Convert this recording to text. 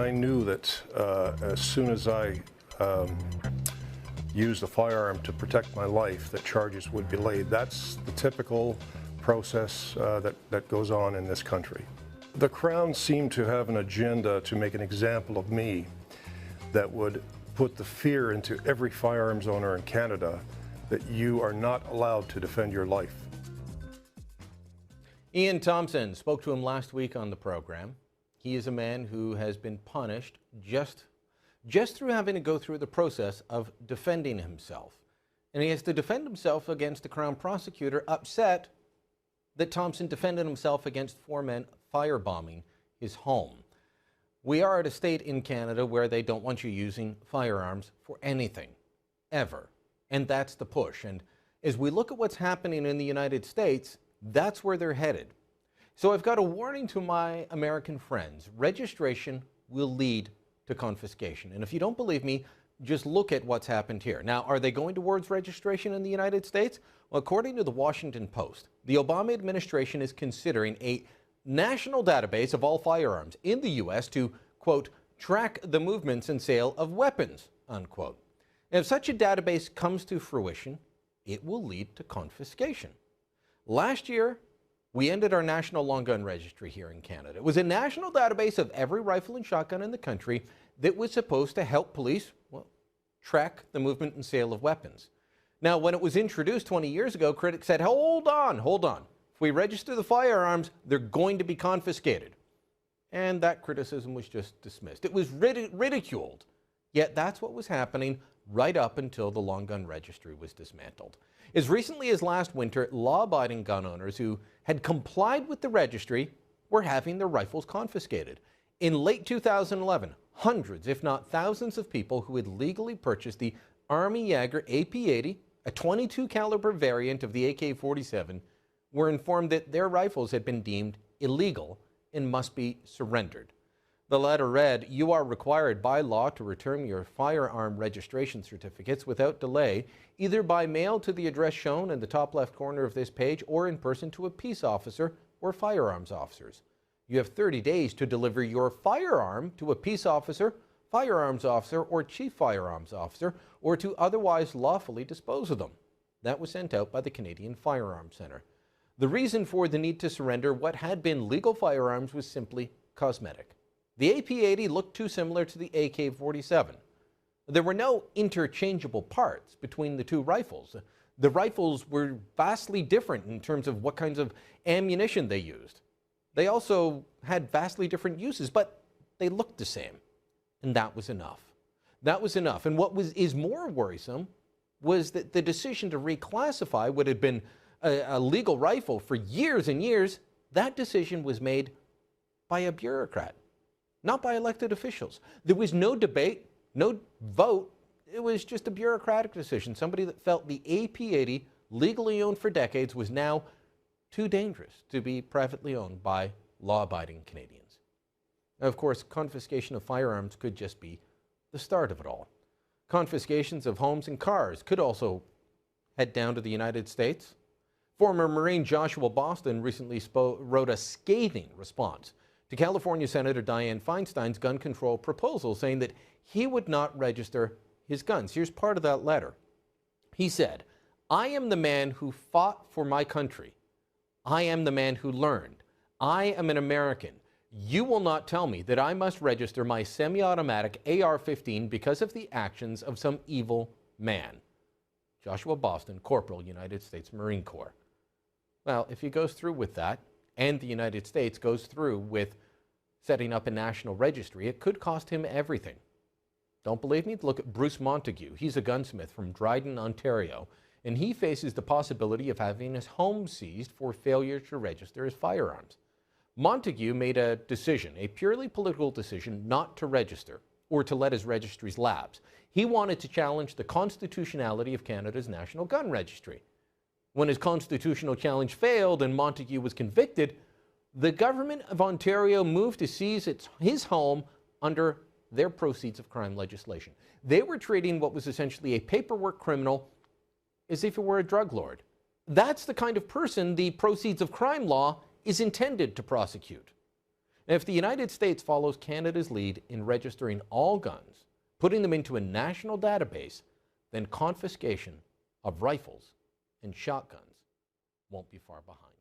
I knew that as soon as I used a firearm to protect my life, that charges would be laid. That's the typical process that goes on in this country. The Crown seemed to have an agenda to make an example of me that would put the fear into every firearms owner in Canada that you are not allowed to defend your life. Ian Thompson spoke to him last week on the program. He is a man who has been punished just through having to go through the process of defending himself. And he has to defend himself against a Crown prosecutor upset that Thompson defended himself against 4 men firebombing his home. We are at a state in Canada where they don't want you using firearms for anything, ever. And that's the push. And as we look at what's happening in the United States, that's where they're headed. So I've got a warning to my American friends. Registration will lead to confiscation. And if you don't believe me, just look at what's happened here. Now, are they going towards registration in the United States? Well, according to the Washington Post, the Obama administration is considering a national database of all firearms in the U.S. to, quote, track the movements and sale of weapons, unquote. And if such a database comes to fruition, it will lead to confiscation. Last year, we ended our national long gun registry here in Canada. It was a national database of every rifle and shotgun in the country that was supposed to help police, well, track the movement and sale of weapons. Now, when it was introduced 20 years ago, critics said, hold on. If we register the firearms, they're going to be confiscated. And that criticism was just dismissed. It was ridiculed. Yet that's what was happening right up until the long gun registry was dismantled. As recently as last winter, law-abiding gun owners who had complied with the registry were having their rifles confiscated. In late 2011, hundreds, if not thousands of people who had legally purchased the Army Jaeger AP-80, a .22 caliber variant of the AK-47, were informed that their rifles had been deemed illegal and must be surrendered. The letter read, "You are required by law to return your firearm registration certificates without delay, either by mail to the address shown in the top left corner of this page or in person to a peace officer or firearms officers. You have 30 days to deliver your firearm to a peace officer, firearms officer, or chief firearms officer, or to otherwise lawfully dispose of them." That was sent out by the Canadian Firearms Centre. The reason for the need to surrender what had been legal firearms was simply cosmetic. The AP-80 looked too similar to the AK-47. There were no interchangeable parts between the two rifles. The rifles were vastly different in terms of what kinds of ammunition they used. They also had vastly different uses, but they looked the same. And that was enough. That was enough. And what is more worrisome was that the decision to reclassify what had been a legal rifle for years and years, that decision was made by a bureaucrat, not by elected officials. There was no debate, no vote. It was just a bureaucratic decision. Somebody that felt the AP-80, legally owned for decades, was now too dangerous to be privately owned by law-abiding Canadians. Now, of course, confiscation of firearms could just be the start of it all. Confiscations of homes and cars could also head down to the United States. Former Marine Joshua Boston recently wrote a scathing response to California Senator Dianne Feinstein's gun control proposal, saying that he would not register his guns. Here's part of that letter. He said, "I am the man who fought for my country. I am the man who learned. I am an American. You will not tell me that I must register my semi-automatic AR-15 because of the actions of some evil man." Joshua Boston, Corporal, United States Marine Corps. Well, if he goes through with that, and the United States goes through with setting up a national registry, it could cost him everything. Don't believe me? Look at Bruce Montague. He's a gunsmith from Dryden, Ontario, and he faces the possibility of having his home seized for failure to register his firearms. Montague made a decision, a purely political decision, not to register or to let his registries lapse. He wanted to challenge the constitutionality of Canada's National Gun Registry. When his constitutional challenge failed and Montague was convicted, the government of Ontario moved to seize his home under their proceeds of crime legislation. They were treating what was essentially a paperwork criminal as if it were a drug lord. That's the kind of person the proceeds of crime law is intended to prosecute. And if the United States follows Canada's lead in registering all guns, putting them into a national database, then confiscation of rifles and shotguns won't be far behind.